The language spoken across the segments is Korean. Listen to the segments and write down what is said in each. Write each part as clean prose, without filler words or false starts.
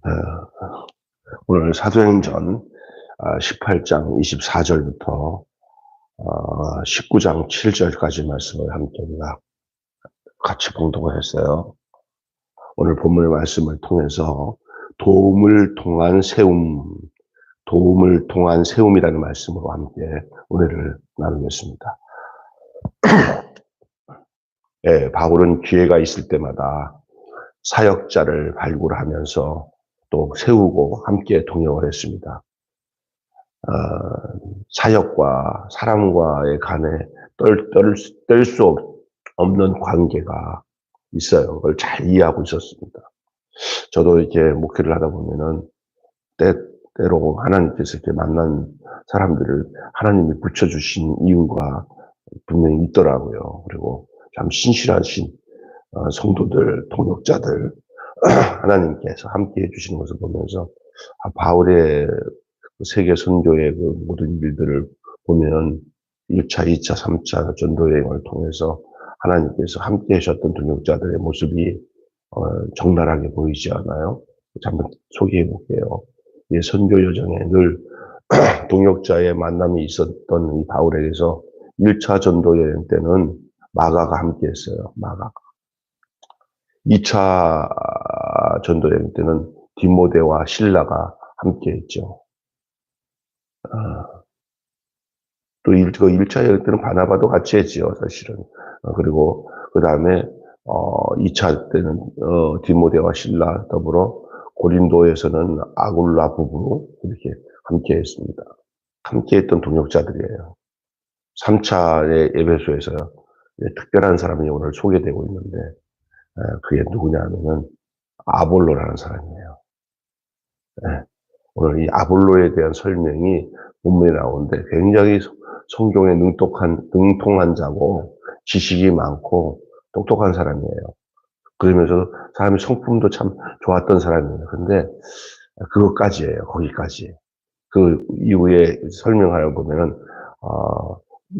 어, 오늘 사도행전 18장 24절부터 19장 7절까지 말씀을 함께 우리가 같이 봉독을 했어요. 오늘 본문의 말씀을 통해서 도움을 통한 세움이라는 말씀으로 함께 은혜를 나누겠습니다. 예, 바울은 기회가 있을 때마다 사역자를 발굴하면서 또 세우고 함께 동역을 했습니다. 사역과 사람과의 간에 뗄 수 없는 관계가 있어요. 그걸 잘 이해하고 있었습니다. 저도 이렇게 목회를 하다 보면은 때로 하나님께서 이렇게 만난 사람들을 하나님이 붙여주신 이유가 분명히 있더라고요. 그리고 참 신실하신 성도들, 동역자들 하나님께서 함께 해주시는 것을 보면서 바울의 세계 선교의 그 모든 일들을 보면 1차, 2차, 3차 전도 여행을 통해서 하나님께서 함께 하셨던 동역자들의 모습이 적나라하게 보이지 않아요? 한번 소개해 볼게요. 이 선교 여정에 늘 동역자의 만남이 있었던 이 바울에게서 1차 전도 여행 때는 마가가 함께 했어요. 마가가. 2차 전도 여행 때는 디모데와 실라가 함께 했죠. 또 1차 여행 때는 바나바도 같이 했지요, 사실은. 그리고 그 다음에 2차 때는 디모데와 실라 더불어 고린도에서는 아굴라 부부 이렇게 함께 했습니다. 함께 했던 동역자들이에요. 3차의 에베소에서 특별한 사람이 오늘 소개되고 있는데 그게 누구냐 하면은 아볼로라는 사람이에요. 오늘 이 아볼로에 대한 설명이 본문에 나오는데 굉장히 성경에 능통한 자고 지식이 많고 똑똑한 사람이에요. 그러면서 사람의 성품도 참 좋았던 사람이에요. 근데 그것까지예요. 거기까지. 그 이후에 설명하여 보면은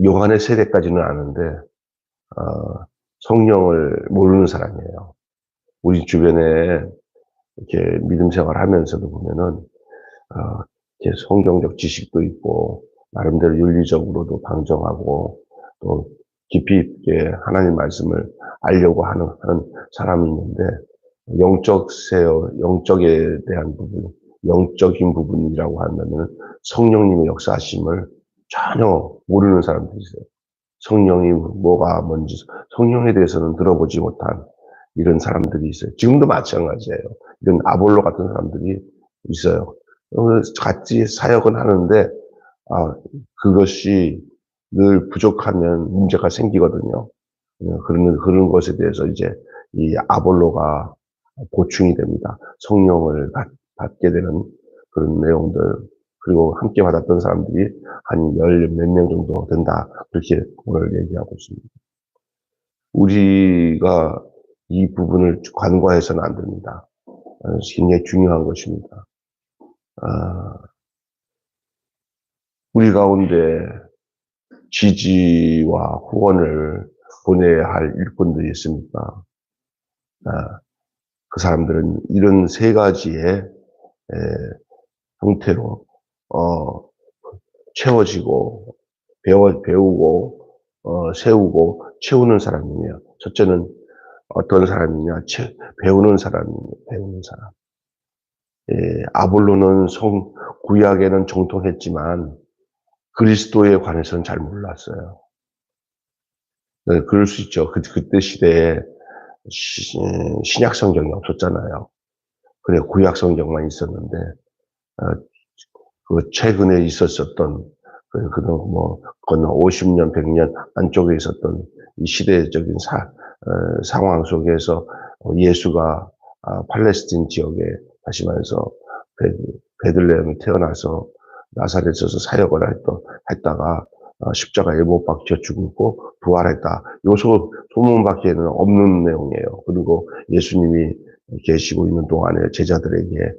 요한의 세대까지는 아는데 성령을 모르는 사람이에요. 우리 주변에 이렇게 믿음 생활하면서도 보면은 성경적 지식도 있고 나름대로 윤리적으로도 방정하고 또 깊이 있게 하나님 말씀을 알려고 하는 사람이 있는데 영적에 대한 부분, 영적인 부분이라고 하면은 성령님의 역사하심을 전혀 모르는 사람들이 있어요. 성령이 뭐가 뭔지 성령에 대해서는 들어보지 못한 이런 사람들이 있어요. 지금도 마찬가지예요. 이런 아볼로 같은 사람들이 있어요. 같이 사역은 하는데 그것이 늘 부족하면 문제가 생기거든요. 그런 것에 대해서 이제 이 아볼로가 보충이 됩니다. 성령을 받게 되는 그런 내용들, 그리고 함께 받았던 사람들이 한 열 몇 명 정도 된다. 그렇게 오늘 얘기하고 있습니다. 우리가 이 부분을 간과해서는 안 됩니다. 굉장히 중요한 것입니다. 우리 가운데 지지와 후원을 보내야 할 일꾼들이 있습니까? 그 사람들은 이런 세 가지의 형태로 채워지고 배우고 세우고 채우는 사람이며, 첫째는 어떤 사람이냐? 배우는 사람이에요. 배우는 사람. 아볼로는 구약에는 정통했지만 그리스도에 관해서는 잘 몰랐어요. 네, 그럴 수 있죠. 그때 시대에 신약 성경이 없었잖아요. 그래 구약 성경만 있었는데 그 최근에 있었던 건 50년, 100년 안쪽에 있었던 이 시대적인 상황 속에서 예수가 팔레스틴 지역에 다시 말해서 베들레헴에 태어나서 나사렛에서 사역을 했다가 십자가에 못 박혀 죽고 부활했다. 요 소문밖에는 없는 내용이에요. 그리고 예수님이 계시고 있는 동안에 제자들에게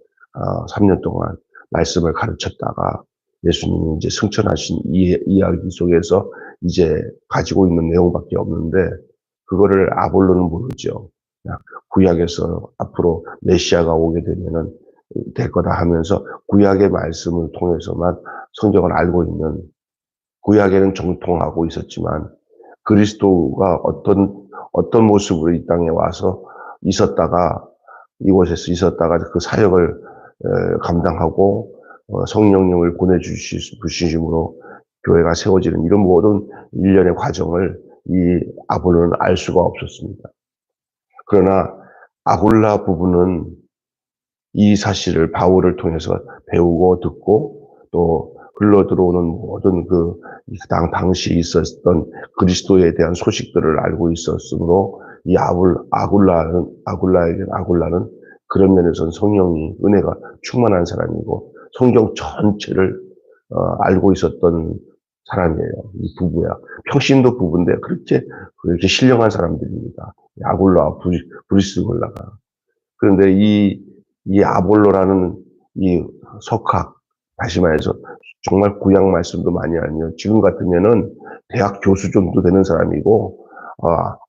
3년 동안 말씀을 가르쳤다가 예수님이 이제 승천하신 이야기 속에서 이제 가지고 있는 내용밖에 없는데 그거를 아볼로는 모르죠. 구약에서 앞으로 메시아가 오게 되면은 될 거다 하면서 구약의 말씀을 통해서만 성경을 알고 있는, 구약에는 정통하고 있었지만 그리스도가 어떤 모습으로 이 땅에 와서 있었다가, 이곳에서 있었다가 그 사역을 감당하고 성령님을 보내주심으로 교회가 세워지는 이런 모든 일련의 과정을 이 아볼로는 알 수가 없었습니다. 그러나 아굴라 부부는 이 사실을 바울을 통해서 배우고 듣고 또 흘러 들어오는 모든 당시 있었던 그리스도에 대한 소식들을 알고 있었으므로 이 아굴라는 그런 면에서는 성령이 은혜가 충만한 사람이고 성경 전체를 알고 있었던 사람이에요. 이 부부야. 평신도 부부인데 그렇게 신령한 사람들입니다. 아굴라와 브리스골라가. 그런데 이 아볼로라는 이 석학, 다시 말해서 정말 구약 말씀도 많이 알며 지금 같으면은 대학 교수 정도 되는 사람이고,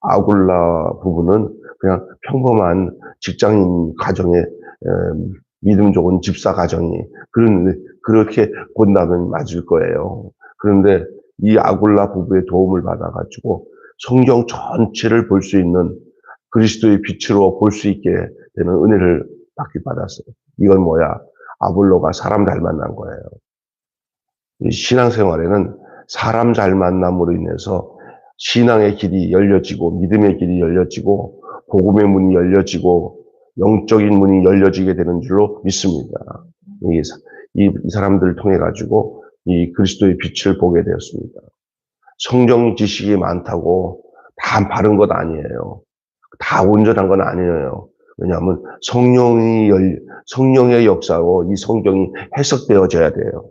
아굴라 부부는 그냥 평범한 직장인 가정의 믿음 좋은 집사 가정이 그렇게 본다면 맞을 거예요. 그런데 이 아굴라 부부의 도움을 받아가지고 성경 전체를 볼 수 있는, 그리스도의 빛으로 볼 수 있게 되는 은혜를 받았어요. 이건 뭐야? 아볼로가 사람 잘 만난 거예요. 이 신앙생활에는 사람 잘 만남으로 인해서 신앙의 길이 열려지고 믿음의 길이 열려지고 복음의 문이 열려지고 영적인 문이 열려지게 되는 줄로 믿습니다. 이 사람들을 통해 가지고 이 그리스도의 빛을 보게 되었습니다. 성경 지식이 많다고 다 바른 것 아니에요. 다 온전한 건 아니에요. 왜냐하면 성령의 역사로 이 성경이 해석되어져야 돼요.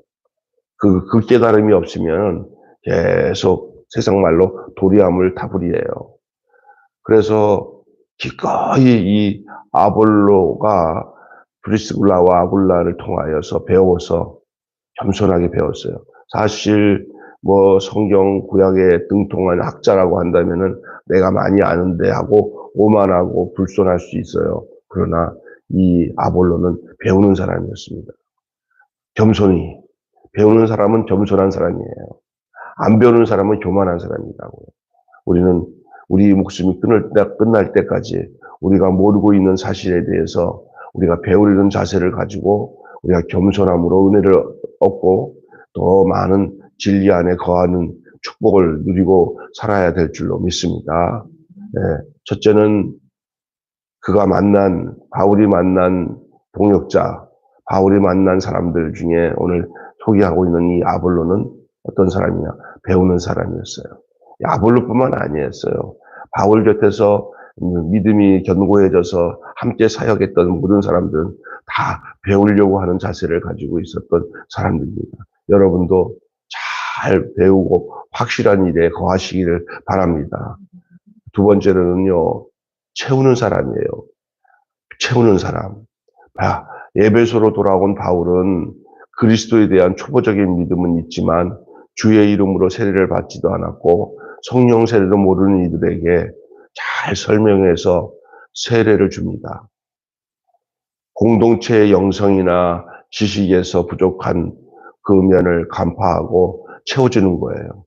그 깨달음이 없으면 계속 세상 말로 도리아물 타불이에요. 그래서 기꺼이 이 아볼로가 브리스굴라와 아굴라를 통하여서 배워서 겸손하게 배웠어요. 사실 성경 구약에 등통한 학자라고 한다면은 내가 많이 아는데 하고 오만하고 불손할 수 있어요. 그러나 이 아볼로는 배우는 사람이었습니다. 겸손히. 배우는 사람은 겸손한 사람이에요. 안 배우는 사람은 교만한 사람이라고요. 우리는 우리 목숨이 끝날 때까지 우리가 모르고 있는 사실에 대해서 우리가 배우려는 자세를 가지고 우리가 겸손함으로 은혜를 얻고 더 많은 진리 안에 거하는 축복을 누리고 살아야 될 줄로 믿습니다. 네, 첫째는 바울이 만난 동역자, 바울이 만난 사람들 중에 오늘 소개하고 있는 이 아볼로는 어떤 사람이냐? 배우는 사람이었어요. 아볼로뿐만 아니었어요. 바울 곁에서 믿음이 견고해져서 함께 사역했던 모든 사람들은 다 배우려고 하는 자세를 가지고 있었던 사람들입니다. 여러분도 잘 배우고 확실한 일에 거하시기를 바랍니다. 두 번째로는요, 채우는 사람이에요. 채우는 사람. 에베소로 돌아온 바울은 그리스도에 대한 초보적인 믿음은 있지만 주의 이름으로 세례를 받지도 않았고 성령 세례도 모르는 이들에게 잘 설명해서 세례를 줍니다. 공동체의 영성이나 지식에서 부족한 그 면을 간파하고 채워주는 거예요.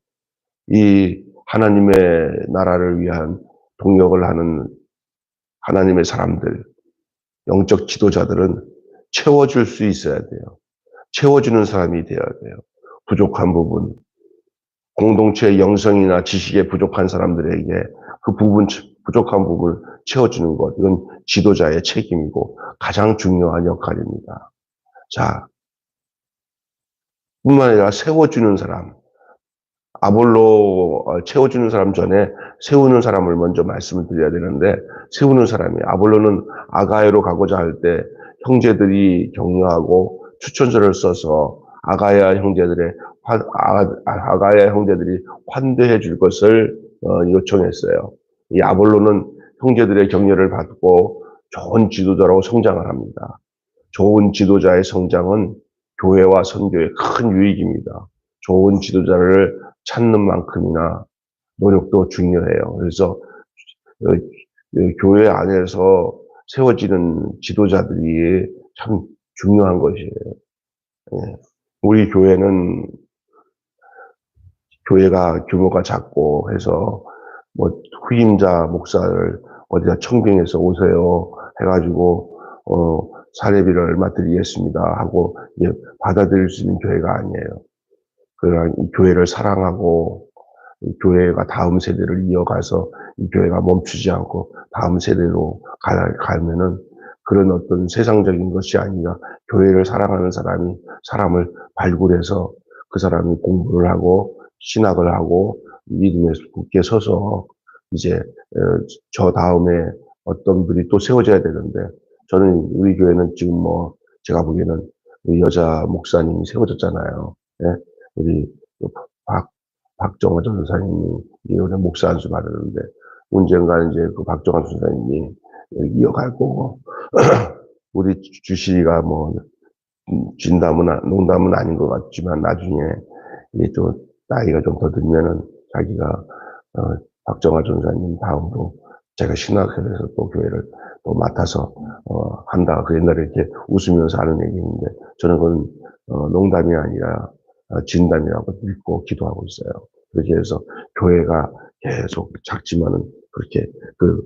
이 하나님의 나라를 위한 동역을 하는 하나님의 사람들, 영적 지도자들은 채워줄 수 있어야 돼요. 채워주는 사람이 되어야 돼요. 부족한 부분, 공동체의 영성이나 지식에 부족한 사람들에게 부족한 부분을 채워주는 것, 이건 지도자의 책임이고 가장 중요한 역할입니다. 자, 뿐만 아니라 세워주는 사람, 아볼로 채워주는 사람 전에 세우는 사람을 먼저 말씀을 드려야 되는데, 세우는 사람이, 아볼로는 아가야로 가고자 할 때 형제들이 격려하고 추천서를 써서 아가야 형제들이 환대해 줄 것을 요청했어요. 이 아볼로는 형제들의 격려를 받고 좋은 지도자로 성장을 합니다. 좋은 지도자의 성장은 교회와 선교에 큰 유익입니다. 좋은 지도자를 찾는 만큼이나 노력도 중요해요. 그래서 교회 안에서 세워지는 지도자들이 참 중요한 것이에요. 예. 우리 교회는 교회가 규모가 작고 해서 뭐 후임자 목사를 어디다 청빙해서 오세요 해가지고 사례비를 얼마 드리겠습니다 하고 이제 받아들일 수 있는 교회가 아니에요. 그러나 이 교회를 사랑하고 이 교회가 다음 세대를 이어가서 이 교회가 멈추지 않고 다음 세대로 가면은 그런 어떤 세상적인 것이 아니라 교회를 사랑하는 사람이 사람을 발굴해서 그 사람이 공부를 하고 신학을 하고 믿음에 굳게 서서 이제 저 다음에 어떤 분이 또 세워져야 되는데 저는 우리 교회는 지금 뭐 제가 보기에는 우리 여자 목사님이 세워졌잖아요. 예? 우리 박정화 전사님이 이번에 목사 안수 받았는데 언젠가 이제 그 박정화 전사님이 이어갈 거고 우리 주실이가 뭐 농담은 아닌 것 같지만 나중에 이게 또 나이가 좀 더 들면은 자기가 박정화 전사님 다음으로 제가 신학회에서 또 교회를 또 맡아서 한다. 그 옛날에 이렇게 웃으면서 하는 얘기인데 저는 그건 농담이 아니라 진담이라고 믿고 기도하고 있어요. 그렇게 해서 교회가 계속 작지만은 그렇게 그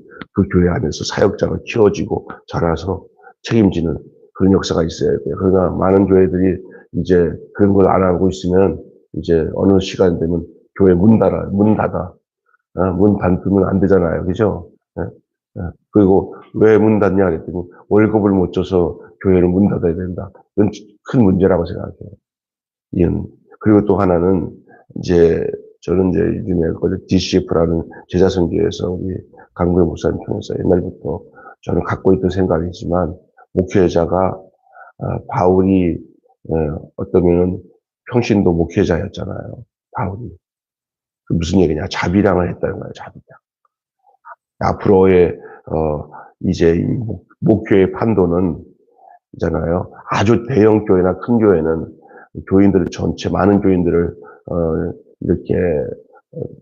교회 안에서 사역자가 키워지고 자라서 책임지는 그런 역사가 있어야 돼요. 그러나 많은 교회들이 이제 그런 걸 안 하고 있으면 이제 어느 시간 되면 교회 문 닫아. 문 닫으면 안 되잖아요. 그죠? 예, 예. 그리고 왜 문 닫냐 그랬더니 월급을 못 줘서 교회를 문 닫아야 된다. 이건 큰 문제라고 생각해요. 이건. 그리고 또 하나는 이제 저는 이제 요즘에 DCF라는 제자선교에서 우리 강구의 목사님 통해서 옛날부터 저는 갖고 있던 생각이지만 목회자가 바울이 어떠면은 평신도 목회자였잖아요. 바울이. 그 무슨 얘기냐? 자비량을 했다는 거예요. 자비량. 앞으로의 이제 이 목회의 판도는 있잖아요. 아주 대형 교회나 큰 교회는 교인들 전체 많은 교인들을 이렇게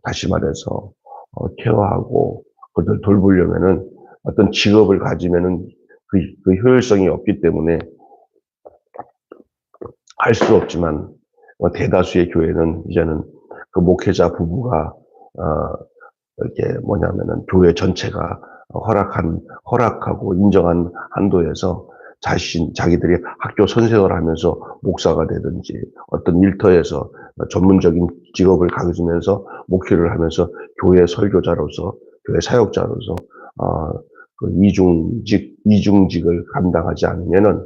다시 말해서 케어하고 그들 돌보려면은 어떤 직업을 가지면은 그 효율성이 없기 때문에 할 수 없지만 대다수의 교회는 이제는 그 목회자 부부가 이렇게 뭐냐면은 교회 전체가 허락하고 인정한 한도에서 자기들이 학교 선생을 하면서 목사가 되든지 어떤 일터에서 전문적인 직업을 가지면서 목회를 하면서 교회 설교자로서 교회 사역자로서 그 이중직을 감당하지 않으면은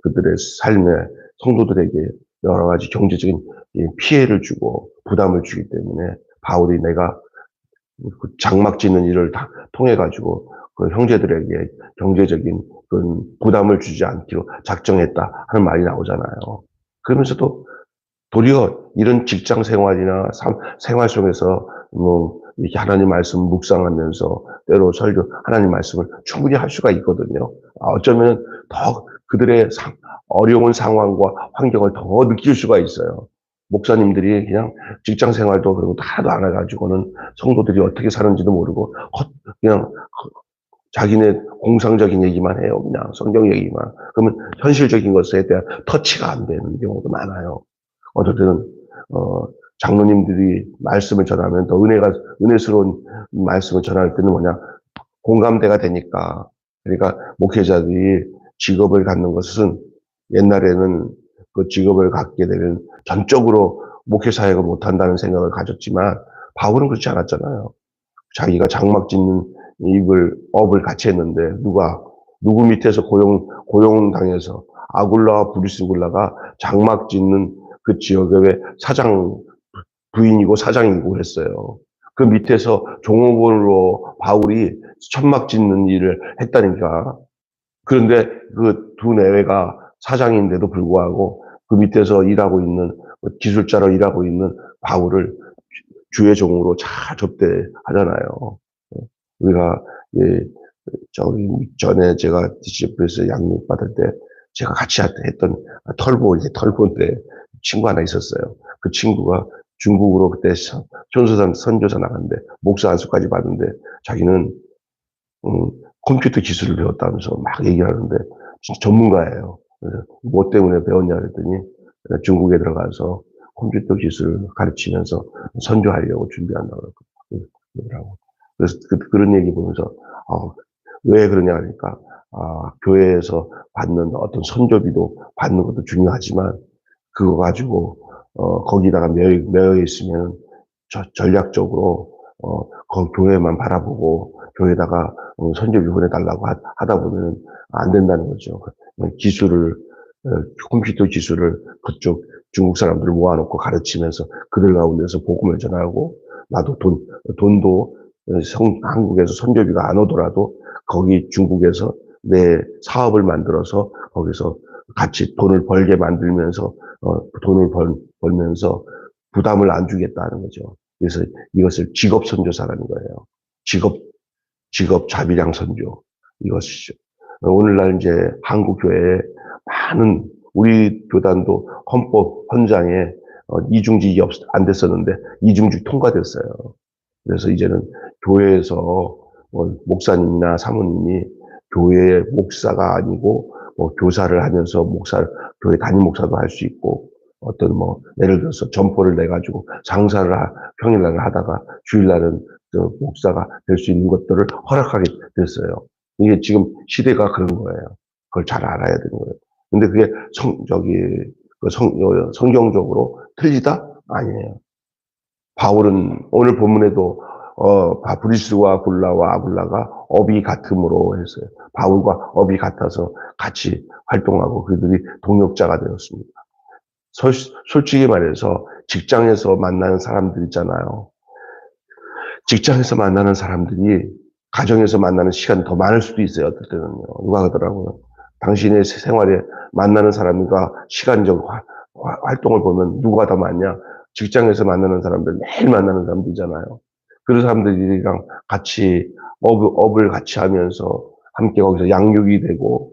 그들의 삶에 성도들에게 여러 가지 경제적인 피해를 주고 부담을 주기 때문에 바울이 내가 그 장막 짓는 일을 다 통해 가지고 그 형제들에게 경제적인 그 부담을 주지 않기로 작정했다 하는 말이 나오잖아요. 그러면서도 도리어 이런 직장 생활이나 생활 속에서 뭐 이렇게 하나님 말씀 묵상하면서 때로 설교 하나님 말씀을 충분히 할 수가 있거든요. 어쩌면 더 그들의 어려운 상황과 환경을 더 느낄 수가 있어요. 목사님들이 그냥 직장 생활도 그리고 하나도 안 해가지고는 성도들이 어떻게 사는지도 모르고 그냥 자기네 공상적인 얘기만 해요. 그냥 성경 얘기만. 그러면 현실적인 것에 대한 터치가 안 되는 경우도 많아요. 어떨 때는 장로님들이 말씀을 전하면 더 은혜스러운 말씀을 전할 때는 뭐냐 공감대가 되니까. 그러니까 목회자들이 직업을 갖는 것은 옛날에는 그 직업을 갖게 되면 전적으로 목회 사역을 못한다는 생각을 가졌지만 바울은 그렇지 않았잖아요. 자기가 장막 짓는 업을 같이 했는데 누구 밑에서 고용당해서 아굴라와 브리스굴라가 장막 짓는 그 지역의 부인이고 사장이고 그랬어요. 그 밑에서 종업원으로 바울이 천막 짓는 일을 했다니까. 그런데 그 두 내외가 사장인데도 불구하고 그 밑에서 일하고 있는 기술자로 일하고 있는 바울을 주의 종으로 잘 접대하잖아요. 우리가 저기 전에 제가 DCF에서 양육 받을 때 제가 같이 했던 털보인데 친구 하나 있었어요. 그 친구가 중국으로 그때 선교사 나갔는데 목사 안수까지 받는데 자기는 컴퓨터 기술을 배웠다면서 막 얘기하는데 진짜 전문가예요. 그래서 뭐 때문에 배웠냐 그랬더니 중국에 들어가서 컴퓨터 기술을 가르치면서 선교하려고 준비한다고 그러더라고요. 그래서 그런 얘기 보면서, 왜 그러냐 하니까, 교회에서 받는 어떤 선교비도 받는 것도 중요하지만, 그거 가지고, 거기다가 매여 있으면 전략적으로, 그 교회만 바라보고, 교회에다가 선교비 보내달라고 하다 보면 안 된다는 거죠. 기술을, 컴퓨터 기술을 그쪽 중국 사람들을 모아놓고 가르치면서 그들 가운데서 복음을 전하고, 나도 돈도 한국에서 선교비가 안 오더라도 거기 중국에서 내 사업을 만들어서 거기서 같이 돈을 벌게 만들면서 돈을 벌면서 부담을 안 주겠다는 거죠. 그래서 이것을 직업 선교사라는 거예요. 직업 자비량 선교 이것이죠. 오늘날 이제 한국 교회에 많은 우리 교단도 헌법 헌장에 이중직이 안 됐었는데 이중직 통과됐어요. 그래서 이제는 교회에서 목사님이나 사모님이 교회의 목사가 아니고 교사를 하면서 교회 담임 목사도 할 수 있고 어떤 예를 들어서 점포를 내 가지고 장사를 평일날을 하다가 주일날은 목사가 될 수 있는 것들을 허락하게 됐어요. 이게 지금 시대가 그런 거예요. 그걸 잘 알아야 되는 거예요. 근데 그게 성경적으로 틀리다? 아니에요. 바울은 오늘 본문에도 브리스와 굴라와 아굴라가 업이 같음으로 했어요. 바울과 업이 같아서 같이 활동하고 그들이 동역자가 되었습니다. 솔직히 말해서 직장에서 만나는 사람들 있잖아요. 직장에서 만나는 사람들이 가정에서 만나는 시간이 더 많을 수도 있어요. 어떨 때는요. 누가 그러더라고요. 당신의 생활에 만나는 사람과 시간적 활동을 보면 누가 더 많냐? 직장에서 만나는 사람들, 매일 만나는 사람들이잖아요. 그런 사람들이랑 같이 업을 같이 하면서 함께 거기서 양육이 되고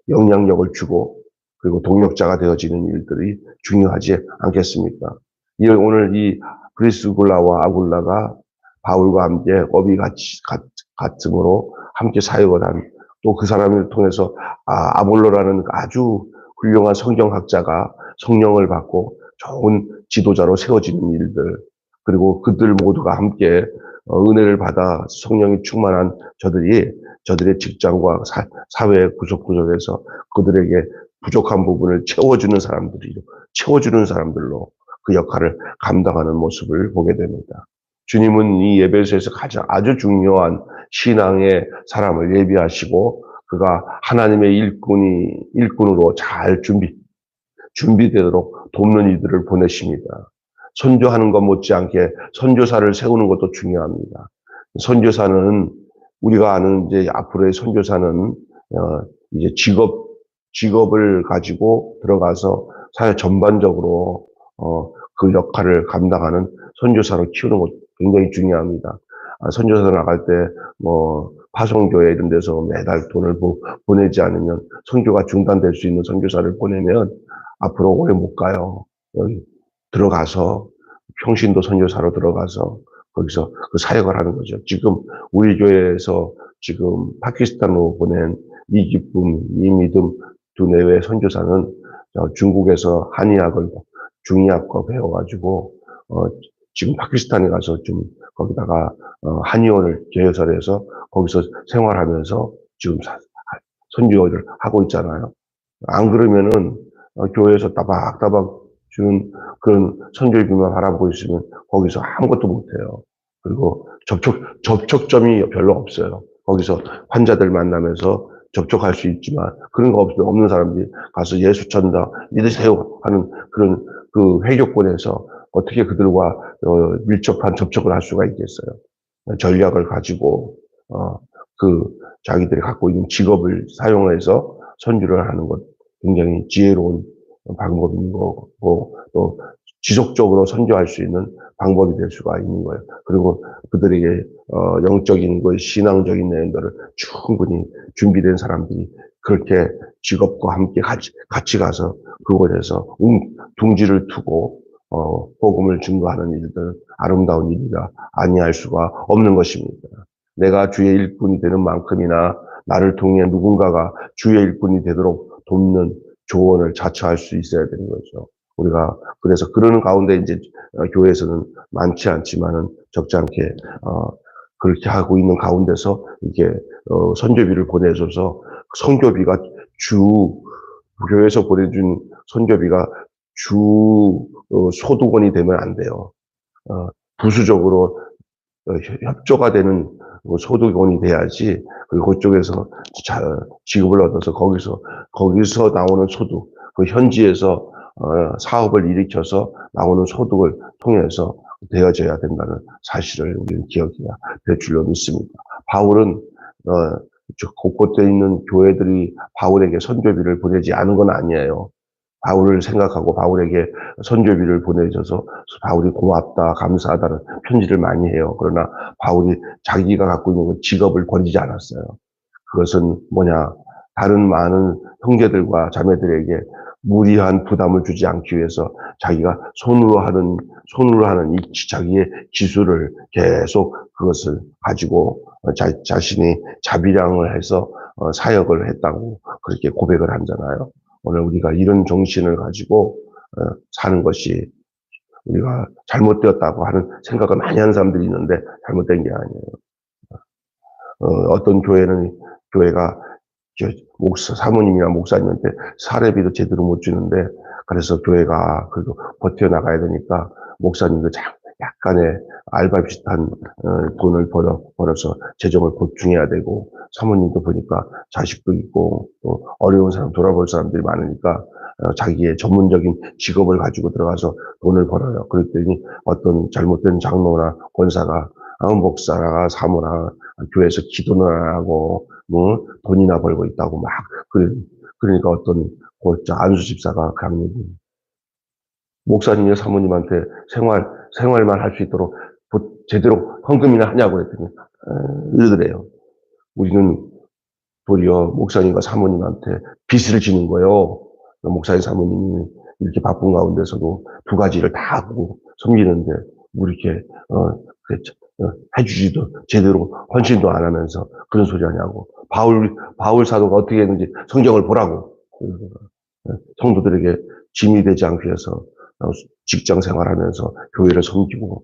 영향력을 주고 그리고 동력자가 되어지는 일들이 중요하지 않겠습니까? 오늘 이 브리스굴라와 아굴라가 바울과 함께 업이 같음으로 함께 사역을 한 또 그 사람을 통해서 아볼로라는 아주 훌륭한 성경학자가 성령을 받고 좋은 지도자로 세워지는 일들 그리고 그들 모두가 함께 은혜를 받아 성령이 충만한 저들의 직장과 사회 구석구석에서 그들에게 부족한 부분을 채워주는 사람들로 그 역할을 감당하는 모습을 보게 됩니다. 주님은 이 예배소에서 아주 중요한 신앙의 사람을 예비하시고 그가 하나님의 일꾼으로 잘 준비되도록 돕는 이들을 보내십니다. 선교하는 것 못지않게 선교사를 세우는 것도 중요합니다. 선교사는 우리가 아는 이제 앞으로의 선교사는 이제 직업을 가지고 들어가서 사회 전반적으로 그 역할을 감당하는 선교사를 키우는 것 굉장히 중요합니다. 선교사 나갈 때 파송교회 이런 데서 매달 돈을 보내지 않으면 선교가 중단될 수 있는 선교사를 보내면 앞으로 오래 못 가요. 여기 들어가서 평신도 선교사로 들어가서 거기서 그 사역을 하는 거죠. 지금 우리 교회에서 지금 파키스탄으로 보낸 이 기쁨, 이 믿음 두 내외 선교사는 중국에서 중의학과 배워가지고 지금 파키스탄에 가서 좀 거기다가 한의원을 개설해서 거기서 생활하면서 지금 선교를 하고 있잖아요. 안 그러면은 교회에서 따박따박 주는 그런 선교비만 바라보고 있으면 거기서 아무것도 못해요. 그리고 접촉점이 별로 없어요. 거기서 환자들 만나면서 접촉할 수 있지만 그런 거 없는 사람들이 가서 예수 전다 믿으세요 하는 그런 그 회교권에서 어떻게 그들과 밀접한 접촉을 할 수가 있겠어요. 전략을 가지고 자기들이 갖고 있는 직업을 사용해서 선교를 하는 것 굉장히 지혜로운 방법인 거고 또 지속적으로 선교할 수 있는 방법이 될 수가 있는 거예요. 그리고 그들에게 영적인 신앙적인 내용들을 충분히 준비된 사람들이 그렇게 직업과 함께 같이 가서 그곳에서 둥지를 트고 복음을 증거하는 일들 아름다운 일이라 아니할 수가 없는 것입니다. 내가 주의 일꾼이 되는 만큼이나 나를 통해 누군가가 주의 일꾼이 되도록 돕는 조언을 자처할 수 있어야 되는 거죠. 우리가 그래서 그러는 가운데 이제 교회에서는 많지 않지만은 적지 않게 그렇게 하고 있는 가운데서 이게 선교비를 보내줘서 선교비가 교회에서 보내준 선교비가 주 소득원이 되면 안 돼요. 부수적으로 협조가 되는 소득원이 돼야지, 그리고 그쪽에서 지급을 얻어서 거기서 나오는 소득, 그 현지에서 사업을 일으켜서 나오는 소득을 통해서 되어져야 된다는 사실을 우리는 기억해야 될 줄로 믿습니다. 바울은 곳곳에 있는 교회들이 바울에게 선교비를 보내지 않은 건 아니에요. 바울을 생각하고 바울에게 선교비를 보내줘서 바울이 고맙다, 감사하다는 편지를 많이 해요. 그러나 바울이 자기가 갖고 있는 그 직업을 버리지 않았어요. 그것은 뭐냐, 다른 많은 형제들과 자매들에게 무리한 부담을 주지 않기 위해서 자기가 손으로 하는 이 자기의 기술을 계속 그것을 가지고 자신이 자비량을 해서 사역을 했다고 그렇게 고백을 하잖아요. 오늘 우리가 이런 정신을 가지고 사는 것이, 우리가 잘못되었다고 하는 생각을 많이 하는 사람들이 있는데 잘못된 게 아니에요. 어떤 교회가 사모님이나 목사님한테 사례비도 제대로 못 주는데, 그래서 교회가 그래도 버텨나가야 되니까 목사님도 약간의 알바 비슷한 돈을 벌어서 재정을 보충해야 되고, 사모님도 보니까 자식도 있고 또 어려운 사람 돌아볼 사람들이 많으니까 자기의 전문적인 직업을 가지고 들어가서 돈을 벌어요. 그랬더니 어떤 잘못된 장로나 권사가 목사나 사모나 교회에서 기도는 안 하고 뭐 돈이나 벌고 있다고 막 그러니까 어떤 안수 집사가 강력히 목사님이나 사모님한테 생활만 할 수 있도록 제대로 헌금이나 하냐고 그랬더니 이러더래요. 우리는 도리어 목사님과 사모님한테 빚을 지는 거예요. 목사님 사모님이 이렇게 바쁜 가운데서도 두 가지를 다 하고 섬기는데 우리 이렇게 해주지도 제대로 헌신도 안 하면서 그런 소리 하냐고. 바울 사도가 어떻게 했는지 성경을 보라고. 성도들에게 짐이 되지 않기 위해서 직장 생활하면서 교회를 섬기고,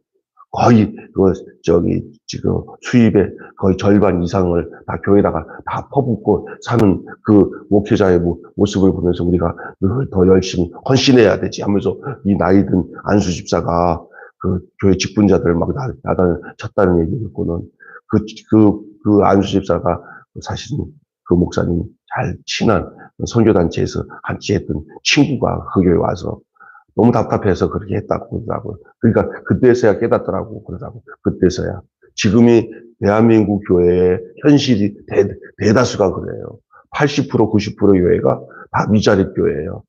거의 지금 수입의 거의 절반 이상을 다 교회에다가 다 퍼붓고 사는 그 목회자의 모습을 보면서 우리가 늘 더 열심히 헌신해야 되지 하면서, 이 나이 든 안수 집사가 그 교회 직분자들 막 쳤다는 얘기 듣고는 그 안수 집사가 사실은 그 목사님 잘 친한 선교단체에서 같이 했던 친구가 그 교회에 와서 너무 답답해서 그렇게 했다고 그러더라고요. 그러니까 그때서야 깨닫더라고 그러더라고. 그때서야. 지금이 대한민국 교회의 현실이 대다수가 그래요. 80% 90% 교회가 다 미자립 교회예요.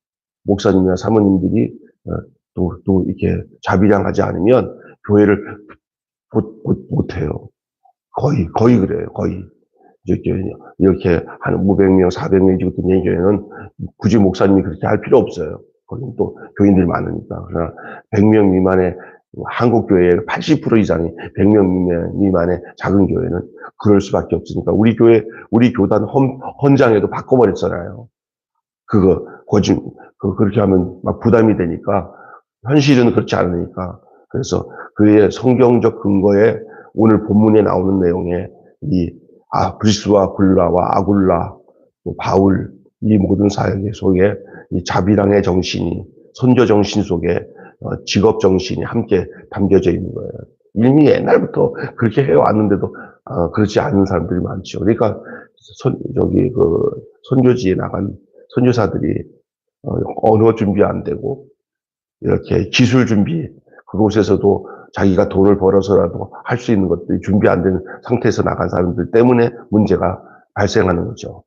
목사님이나 사모님들이 또 이렇게 자비량하지 않으면 교회를 못해요. 거의 그래요. 거의. 이렇게 한 500명, 400명 정도 되는 교회는 굳이 목사님이 그렇게 할 필요 없어요. 거기는 또 교인들이 많으니까. 그러나 100명 미만의 한국 교회의 80% 이상이 100명 미만의 작은 교회는 그럴 수밖에 없으니까 우리 교단 헌장에도 바꿔버렸잖아요. 그렇게 하면 막 부담이 되니까, 현실은 그렇지 않으니까. 그래서 그의 성경적 근거에 오늘 본문에 나오는 내용에 브리스와 굴라와 아굴라, 바울, 이 모든 사역 속에 이 자비랑의 정신이, 선교 정신 속에 직업 정신이 함께 담겨져 있는 거예요. 이미 옛날부터 그렇게 해왔는데도 그렇지 않은 사람들이 많죠. 그러니까 선교지에 나간 선교사들이 언어 준비 안 되고 이렇게 기술 준비, 그곳에서도 자기가 돈을 벌어서라도 할 수 있는 것들이 준비 안 된 상태에서 나간 사람들 때문에 문제가 발생하는 거죠.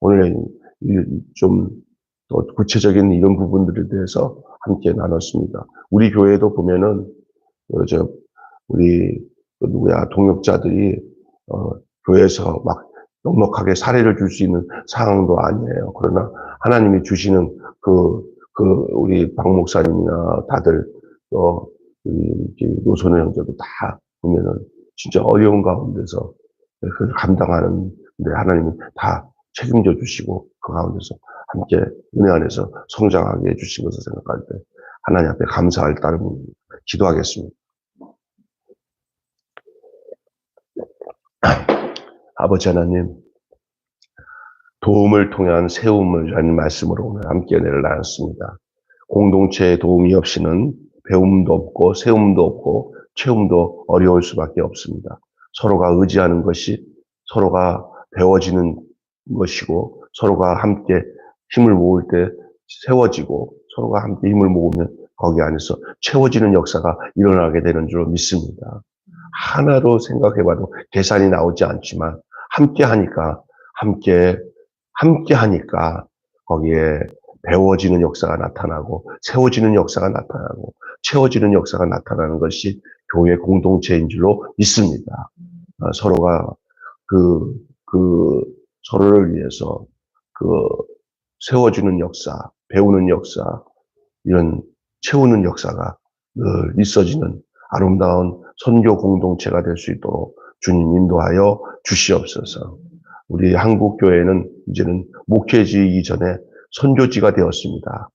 오늘 좀 더 구체적인 이런 부분들에 대해서 함께 나눴습니다. 우리 교회도 보면은 우리 동역자들이 교회에서 막 넉넉하게 사례를 줄 수 있는 상황도 아니에요. 그러나 하나님이 주시는 우리 박 목사님이나 다들 우리 노선의 형제도 다 보면은 진짜 어려운 가운데서 그걸 감당하는 근데 하나님이 다 책임져 주시고 그 가운데서 함께 은혜 안에서 성장하게 해주신 것을 생각할 때 하나님 앞에 감사할 따름입니다. 기도하겠습니다. 아버지 하나님, 도움을 통한 세움이라는 말씀으로 오늘 함께 은혜를 나눴습니다. 공동체의 도움이 없이는 배움도 없고 세움도 없고 채움도 어려울 수밖에 없습니다. 서로가 의지하는 것이 서로가 배워지는 것이고 서로가 함께 힘을 모을 때 세워지고 서로가 함께 힘을 모으면 거기 안에서 채워지는 역사가 일어나게 되는 줄 믿습니다. 하나로 생각해봐도 계산이 나오지 않지만 함께 하니까 거기에 배워지는 역사가 나타나고 세워지는 역사가 나타나고 채워지는 역사가 나타나는 것이 교회 공동체인 줄로 믿습니다. 서로가 서로를 위해서 세워주는 역사, 배우는 역사, 이런 채우는 역사가 늘 있어지는 아름다운 선교 공동체가 될 수 있도록 주님 인도하여 주시옵소서. 우리 한국 교회는 이제는 목회지 이전에 선교지가 되었습니다.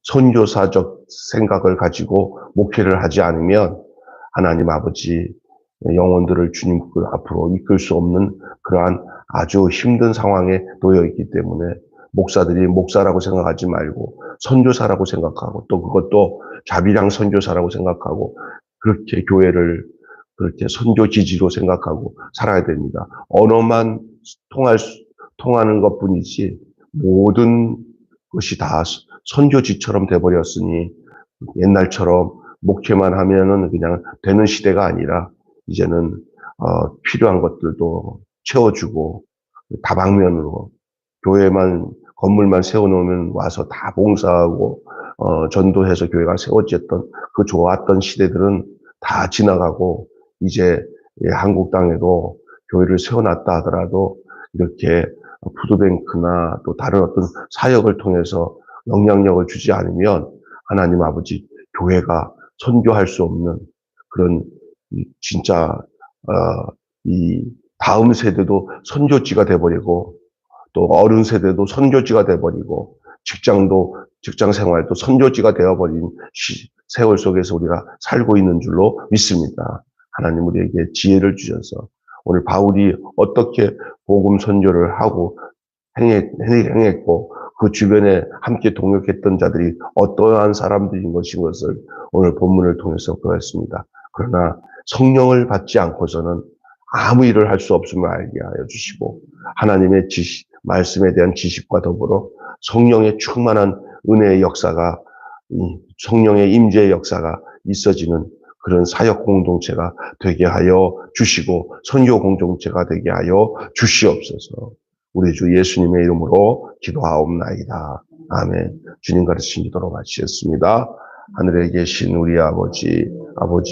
선교사적 생각을 가지고 목회를 하지 않으면 하나님 아버지 영혼들을 주님 앞으로 이끌 수 없는 그러한 아주 힘든 상황에 놓여 있기 때문에 목사들이 목사라고 생각하지 말고 선교사라고 생각하고 또 그것도 자비랑 선교사라고 생각하고 그렇게 교회를 그렇게 선교지지로 생각하고 살아야 됩니다. 언어만 통하는 것뿐이지 모든 것이 다 선교지처럼 돼버렸으니 옛날처럼 목회만 하면은 그냥 되는 시대가 아니라 이제는 필요한 것들도 채워주고 다방면으로 교회만 건물만 세워놓으면 와서 다 봉사하고 전도해서 교회가 세워졌던 그 좋았던 시대들은 다 지나가고 이제 한국 땅에도 교회를 세워놨다 하더라도 이렇게 푸드뱅크나 또 다른 어떤 사역을 통해서 영향력을 주지 않으면 하나님 아버지 교회가 선교할 수 없는 그런 진짜 이 다음 세대도 선교지가 돼버리고 또 어른 세대도 선교지가 돼버리고 직장 생활도 선교지가 되어버린 세월 속에서 우리가 살고 있는 줄로 믿습니다. 하나님 우리에게 지혜를 주셔서 오늘 바울이 어떻게 복음 선교를 하고 행했고 그 주변에 함께 동역했던 자들이 어떠한 사람들인 것을 오늘 본문을 통해서 배웠습니다. 그러나 성령을 받지 않고서는 아무 일을 할 수 없음을 알게 하여 주시고 하나님의 말씀에 대한 지식과 더불어 성령의 충만한 은혜의 역사가 성령의 임재의 역사가 있어지는 그런 사역 공동체가 되게 하여 주시고 선교 공동체가 되게 하여 주시옵소서. 우리 주 예수님의 이름으로 기도하옵나이다. 아멘. 주님 가르치신 기도로 마치겠습니다. 하늘에 계신 우리 아버지의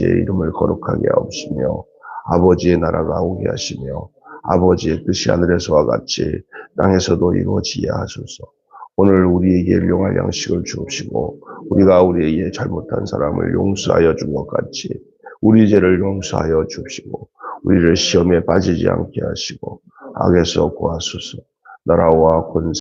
이름을 거룩하게 하옵시며 아버지의 나라가 오게 하시며 아버지의 뜻이 하늘에서와 같이 땅에서도 이루어지게 하소서. 오늘 우리에게 일용할 양식을 주옵시고 우리가 우리에게 잘못한 사람을 용서하여 준 것 같이 우리 죄를 용서하여 주옵시고 우리를 시험에 빠지지 않게 하시고 악에서 구하소서. 나라와 권세